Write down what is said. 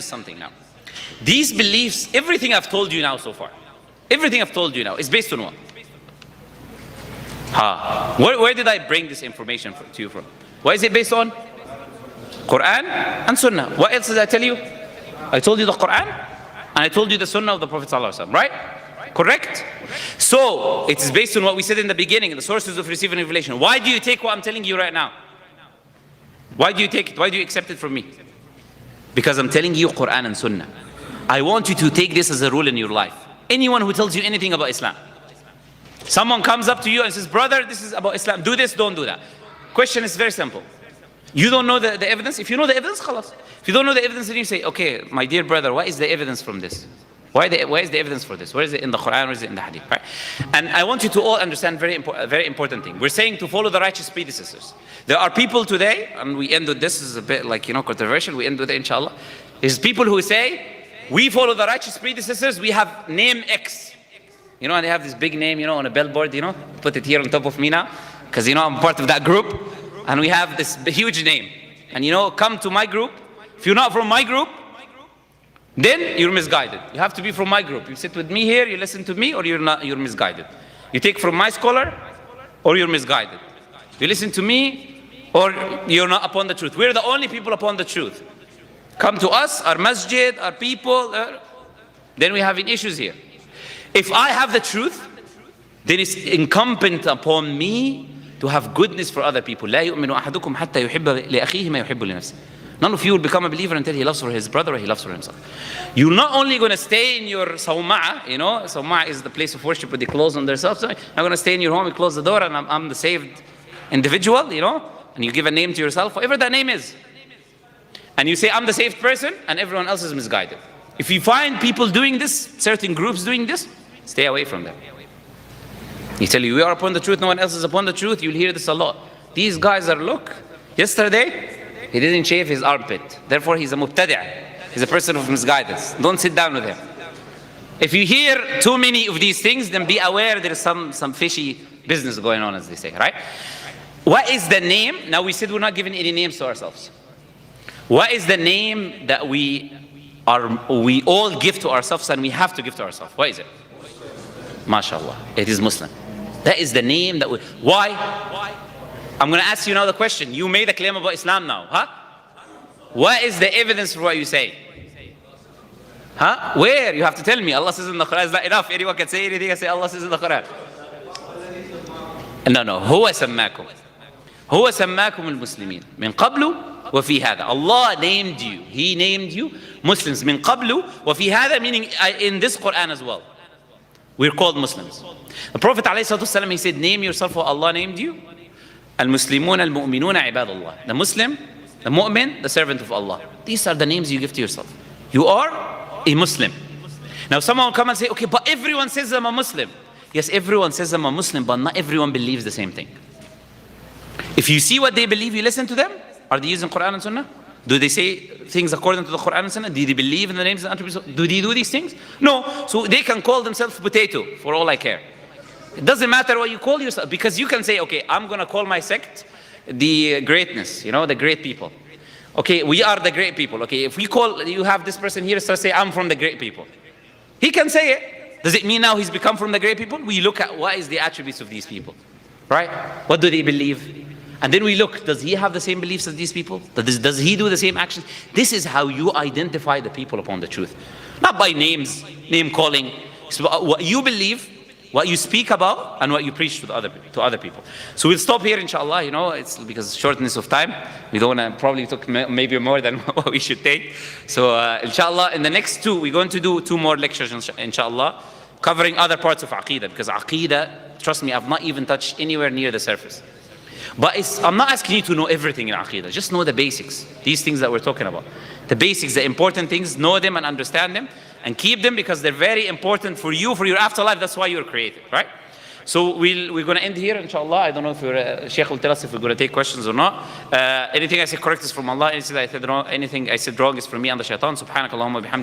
something now. These beliefs, everything I've told you now so far, everything I've told you now is based on what? Where did I bring this information to you from? What is it based on? Quran and Sunnah. What else did I tell you? I told you the Quran and I told you the Sunnah of the Prophet ﷺ, right? Correct? So it is based on what we said in the beginning, the sources of receiving revelation. Why do you take what I'm telling you right now? Why do you take it? Why do you accept it from me? Because I'm telling you Quran and Sunnah. I want you to take this as a rule in your life. Anyone who tells you anything about Islam, someone comes up to you and says, brother, this is about Islam, do this, don't do that. Question is very simple. You don't know the evidence? If you know the evidence, khalas. If you don't know the evidence, then you say, okay, my dear brother, what is the evidence from this? Where is the evidence for this? Where is it in the Quran? Where is it in the Hadith? Right? And I want you to all understand a very important thing. We're saying to follow the righteous predecessors. There are people today, and we end with this, is a bit like, controversial, we end with it inshallah. There's people who say, we follow the righteous predecessors, we have name X. And they have this big name, on a billboard, put it here on top of me now, because, I'm part of that group, and we have this huge name. And, come to my group. If you're not from my group, then you're misguided. You have to be from my group. You sit with me here, you listen to me, or you're misguided. You take from my scholar, or you're misguided. You listen to me, or you're not upon the truth. We're the only people upon the truth. Come to us, our masjid, our people, then we're having issues here. If I have the truth, then it's incumbent upon me to have goodness for other people. لا يؤمن أحدكم حتى يحب لأخيه ما يحب لنفسه. None of you will become a believer until he loves for his brother or he loves for himself. You're not only going to stay in your sawma'a, sawma'a is the place of worship where they close on themselves. I'm going to stay in your home, you close the door, and I'm the saved individual, and you give a name to yourself, whatever that name is. And you say, I'm the saved person, and everyone else is misguided. If you find people doing this, certain groups doing this, stay away from them. You tell you, we are upon the truth, no one else is upon the truth, you'll hear this a lot. These guys are, look, yesterday, he didn't shave his armpit. Therefore, he's a mubtadi'. He's a person of misguidance. Don't sit down with him. If you hear too many of these things, then be aware there is some fishy business going on, as they say, right? What is the name? Now, we said we're not giving any names to ourselves. What is the name that we all give to ourselves and we have to give to ourselves? What is it? MashaAllah. It is Muslim. That is the name that we... Why? I'm going to ask you now the question. You made a claim about Islam now, huh? What is the evidence for what you say? Huh? Where? You have to tell me. Allah says in the Quran, it's not enough. Anyone can say anything and say Allah says in the Quran. No. هو سماكم. هو سماكم المسلمين من قبل وفي هذا. Allah named you. He named you Muslims. من قبل وفي هذا, meaning in this Quran as well. We're called Muslims. The Prophet ﷺ, he said, name yourself what Allah named you. Al-Muslimun al-Mu'minuna ibadullah. The Muslim, the Mu'min, the servant of Allah. These are the names you give to yourself. You are a Muslim. Now someone will come and say, okay, but everyone says I'm a Muslim. Yes, everyone says I'm a Muslim, but not everyone believes the same thing. If you see what they believe, you listen to them. Are they using Quran and Sunnah? Do they say things according to the Quran and Sunnah? Do they believe in the names and attributes? Do they do these things? No. So they can call themselves potato, for all I care. It doesn't matter what you call yourself, because you can say, okay, I'm going to call my sect the greatness, the great people. Okay, we are the great people. Okay, if you have this person here, start say, I'm from the great people. He can say it. Does it mean now he's become from the great people? We look at what is the attributes of these people, right? What do they believe? And then we look, does he have the same beliefs as these people? Does he do the same actions? This is how you identify the people upon the truth. Not by names, name calling. So what you believe, what you speak about, and what you preach to other people. So we'll stop here, inshallah. It's because of shortness of time. We don't want to, probably took maybe more than what we should take. So inshallah, in the next we're going to do 2 more lectures, inshallah, covering other parts of Aqidah. Because Aqidah, trust me, I've not even touched anywhere near the surface. But I'm not asking you to know everything in Aqidah. Just know the basics. These things that we're talking about. The basics, the important things, know them and understand them. And keep them, because they're very important for you, for your afterlife. That's why you're created, right? So we're going to end here, inshallah. I don't know if Sheikh will tell us if we're going to take questions or not. Anything I say correct is from Allah. Anything I said wrong is from me and the shaitan. Subhanakallahumma bihamdika.